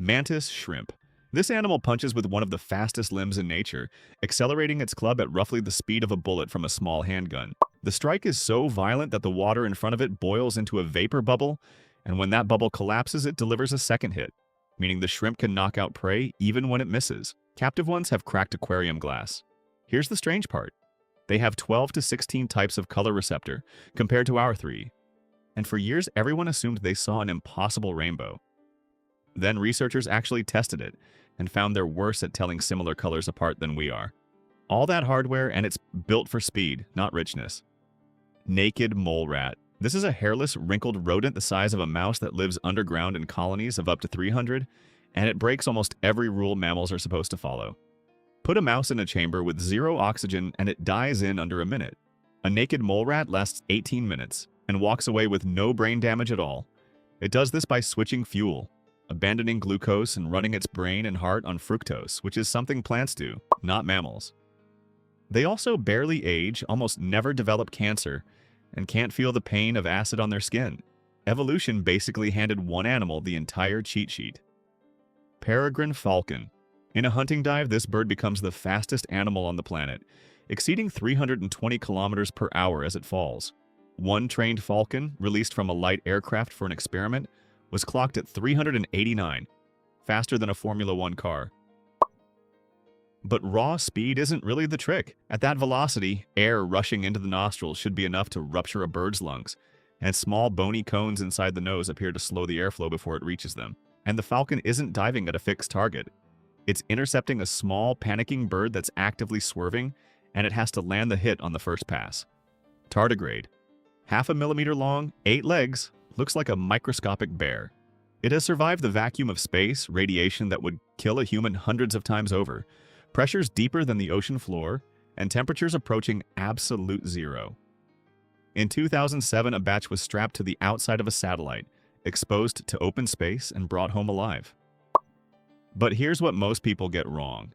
Mantis shrimp. This animal punches with one of the fastest limbs in nature, accelerating its club at roughly the speed of a bullet from a small handgun. The strike is so violent that the water in front of it boils into a vapor bubble, and when that bubble collapses, it delivers a second hit, meaning the shrimp can knock out prey even when it misses. Captive ones have cracked aquarium glass. Here's the strange part. They have 12 to 16 types of color receptor, compared to our 3. And for years, everyone assumed they saw an impossible rainbow. Then researchers actually tested it and found they're worse at telling similar colors apart than we are. All that hardware, and it's built for speed, not richness. Naked mole rat. This is a hairless, wrinkled rodent the size of a mouse that lives underground in colonies of up to 300, and it breaks almost every rule mammals are supposed to follow. Put a mouse in a chamber with 0 oxygen and it dies in under a minute. A naked mole rat lasts 18 minutes and walks away with no brain damage at all. It does this by switching fuel, abandoning glucose and running its brain and heart on fructose, which is something plants do, not mammals. They also barely age, almost never develop cancer, and can't feel the pain of acid on their skin. Evolution basically handed one animal the entire cheat sheet. Peregrine falcon. In a hunting dive, this bird becomes the fastest animal on the planet, exceeding 320 kilometers per hour as it falls. One trained falcon, released from a light aircraft for an experiment, was clocked at 389, faster than a Formula One car. But raw speed isn't really the trick. At that velocity, air rushing into the nostrils should be enough to rupture a bird's lungs, and small bony cones inside the nose appear to slow the airflow before it reaches them. And the falcon isn't diving at a fixed target. It's intercepting a small, panicking bird that's actively swerving, and it has to land the hit on the first pass. Tardigrade. 0.5 millimeter long, 8 legs, looks like a microscopic bear. It has survived the vacuum of space, radiation that would kill a human hundreds of times over, pressures deeper than the ocean floor, and temperatures approaching absolute zero. In 2007, a batch was strapped to the outside of a satellite, exposed to open space, and brought home alive. But here's what most people get wrong.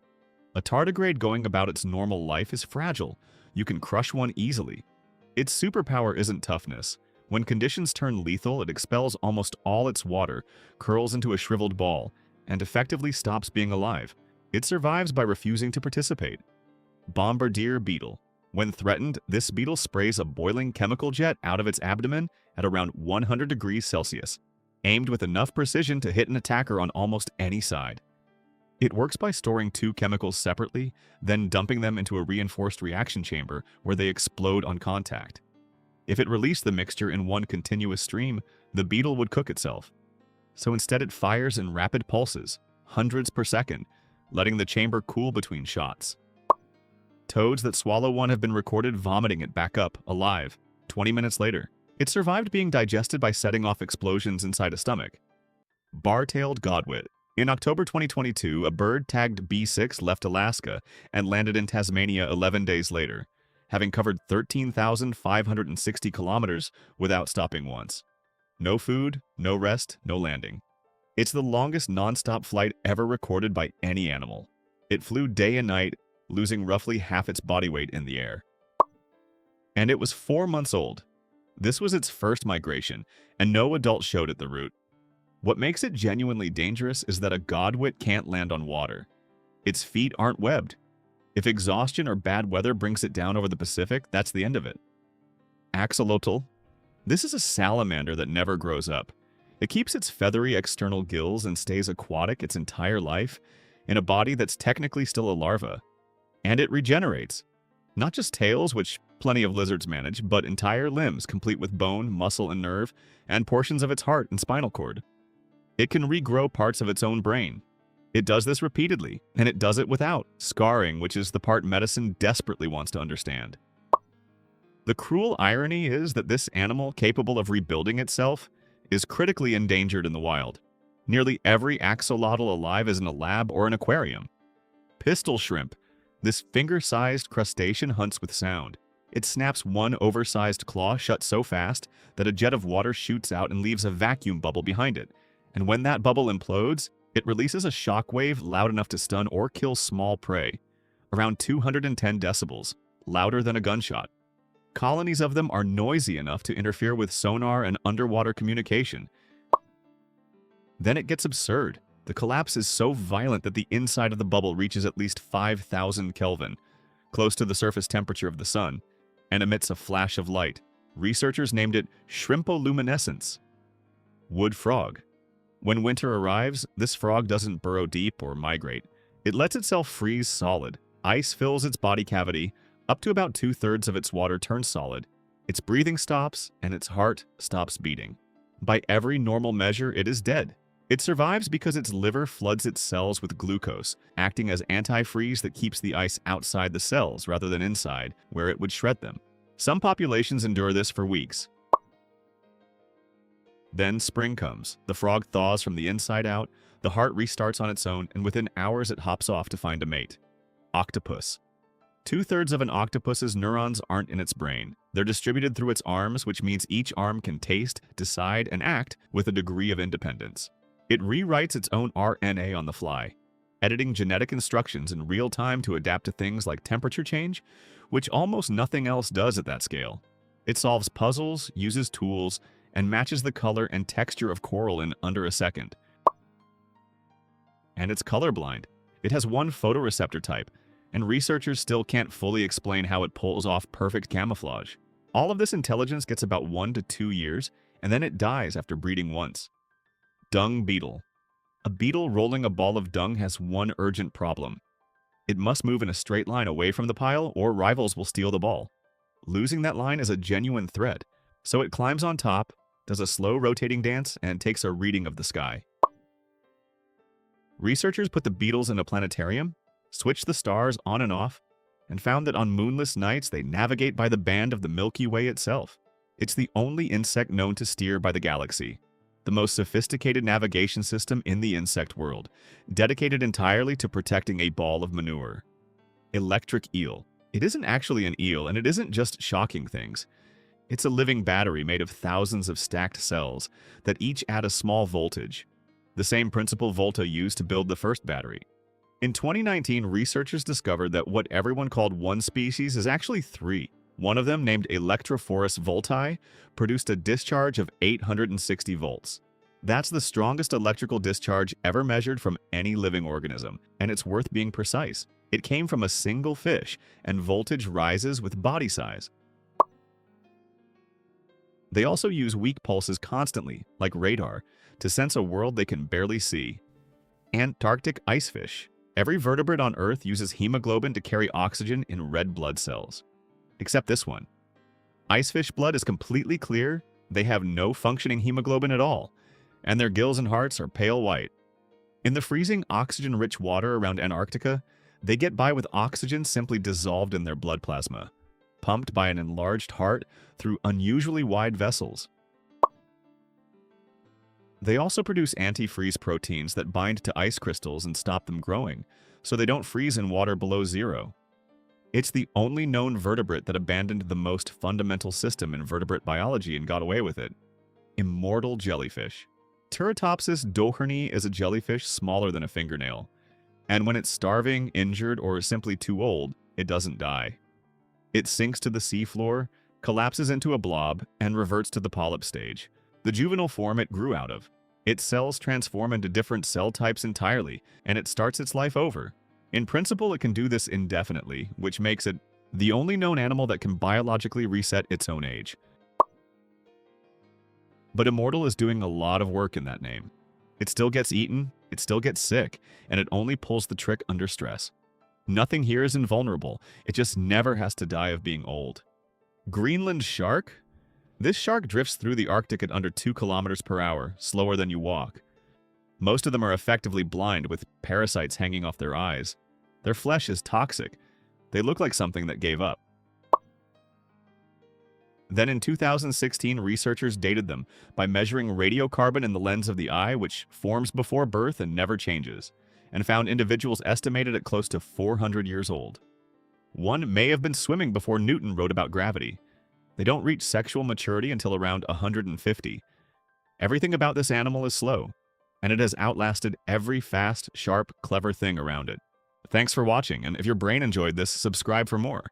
A tardigrade going about its normal life is fragile. You can crush one easily. Its superpower isn't toughness. When conditions turn lethal, it expels almost all its water, curls into a shriveled ball, and effectively stops being alive. It survives by refusing to participate. Bombardier beetle. When threatened, this beetle sprays a boiling chemical jet out of its abdomen at around 100 degrees Celsius, aimed with enough precision to hit an attacker on almost any side. It works by storing 2 chemicals separately, then dumping them into a reinforced reaction chamber where they explode on contact. If it released the mixture in one continuous stream, the beetle would cook itself. So instead it fires in rapid pulses, hundreds per second, letting the chamber cool between shots. Toads that swallow one have been recorded vomiting it back up, alive, 20 minutes later. It survived being digested by setting off explosions inside a stomach. Bar-tailed godwit. In October 2022, a bird tagged B6 left Alaska and landed in Tasmania 11 days later, having covered 13,560 kilometers without stopping once. No food, no rest, no landing. It's the longest non-stop flight ever recorded by any animal. It flew day and night, losing roughly half its body weight in the air. And it was 4 months old. This was its first migration, and no adult showed it the route. What makes it genuinely dangerous is that a godwit can't land on water. Its feet aren't webbed. If exhaustion or bad weather brings it down over the Pacific, that's the end of it. Axolotl. This is a salamander that never grows up. It keeps its feathery external gills and stays aquatic its entire life in a body that's technically still a larva. And it regenerates. Not just tails, which plenty of lizards manage, but entire limbs complete with bone, muscle, and nerve, and portions of its heart and spinal cord. It can regrow parts of its own brain. It does this repeatedly, and it does it without scarring, which is the part medicine desperately wants to understand. The cruel irony is that this animal, capable of rebuilding itself, is critically endangered in the wild. Nearly every axolotl alive is in a lab or an aquarium. Pistol shrimp. This finger-sized crustacean hunts with sound. It snaps one oversized claw shut so fast that a jet of water shoots out and leaves a vacuum bubble behind it. And when that bubble implodes, it releases a shockwave loud enough to stun or kill small prey, around 210 decibels, louder than a gunshot. Colonies of them are noisy enough to interfere with sonar and underwater communication. Then it gets absurd. The collapse is so violent that the inside of the bubble reaches at least 5,000 Kelvin, close to the surface temperature of the sun, and emits a flash of light. Researchers named it shrimpoluminescence. Wood frog. When winter arrives, this frog doesn't burrow deep or migrate. It lets itself freeze solid. Ice fills its body cavity. Up to about 2/3 of its water turns solid. Its breathing stops, and its heart stops beating. By every normal measure, it is dead. It survives because its liver floods its cells with glucose, acting as antifreeze that keeps the ice outside the cells rather than inside, where it would shred them. Some populations endure this for weeks. Then spring comes. The frog thaws from the inside out, the heart restarts on its own, and within hours it hops off to find a mate. Octopus. 2/3 of an octopus's neurons aren't in its brain. They're distributed through its arms, which means each arm can taste, decide, and act with a degree of independence. It rewrites its own RNA on the fly, editing genetic instructions in real time to adapt to things like temperature change, which almost nothing else does at that scale. It solves puzzles, uses tools, and matches the color and texture of coral in under a second. And it's colorblind. It has one photoreceptor type, and researchers still can't fully explain how it pulls off perfect camouflage. All of this intelligence gets about 1 to 2 years, and then it dies after breeding once. Dung beetle. A beetle rolling a ball of dung has one urgent problem. It must move in a straight line away from the pile, or rivals will steal the ball. Losing that line is a genuine threat, so it climbs on top, does a slow rotating dance, and takes a reading of the sky. Researchers put the beetles in a planetarium, switched the stars on and off, and found that on moonless nights they navigate by the band of the Milky Way itself. It's the only insect known to steer by the galaxy, the most sophisticated navigation system in the insect world, dedicated entirely to protecting a ball of manure. Electric eel. It isn't actually an eel, and it isn't just shocking things. It's a living battery made of thousands of stacked cells that each add a small voltage, the same principle Volta used to build the first battery. In 2019, researchers discovered that what everyone called one species is actually 3. One of them, named Electrophorus voltae, produced a discharge of 860 volts. That's the strongest electrical discharge ever measured from any living organism, and it's worth being precise. It came from a single fish, and voltage rises with body size. They also use weak pulses constantly, like radar, to sense a world they can barely see. Antarctic icefish. Every vertebrate on Earth uses hemoglobin to carry oxygen in red blood cells. Except this one. Icefish blood is completely clear, they have no functioning hemoglobin at all, and their gills and hearts are pale white. In the freezing, oxygen-rich water around Antarctica, they get by with oxygen simply dissolved in their blood plasma, pumped by an enlarged heart through unusually wide vessels. They also produce antifreeze proteins that bind to ice crystals and stop them growing, so they don't freeze in water below zero. It's the only known vertebrate that abandoned the most fundamental system in vertebrate biology and got away with it. Immortal jellyfish. Turritopsis doherni is a jellyfish smaller than a fingernail, and when it's starving, injured, or simply too old, it doesn't die. It sinks to the seafloor, collapses into a blob, and reverts to the polyp stage, the juvenile form it grew out of. Its cells transform into different cell types entirely, and it starts its life over. In principle, it can do this indefinitely, which makes it the only known animal that can biologically reset its own age. But Immortal is doing a lot of work in that name. It still gets eaten, it still gets sick, and it only pulls the trick under stress. Nothing here is invulnerable, it just never has to die of being old. Greenland shark? This shark drifts through the Arctic at under 2 kilometers per hour, slower than you walk. Most of them are effectively blind with parasites hanging off their eyes. Their flesh is toxic. They look like something that gave up. Then in 2016, researchers dated them by measuring radiocarbon in the lens of the eye, which forms before birth and never changes, and found individuals estimated at close to 400 years old. One may have been swimming before Newton wrote about gravity. They don't reach sexual maturity until around 150. Everything about this animal is slow, and it has outlasted every fast, sharp, clever thing around it. Thanks for watching, and if your brain enjoyed this, subscribe for more.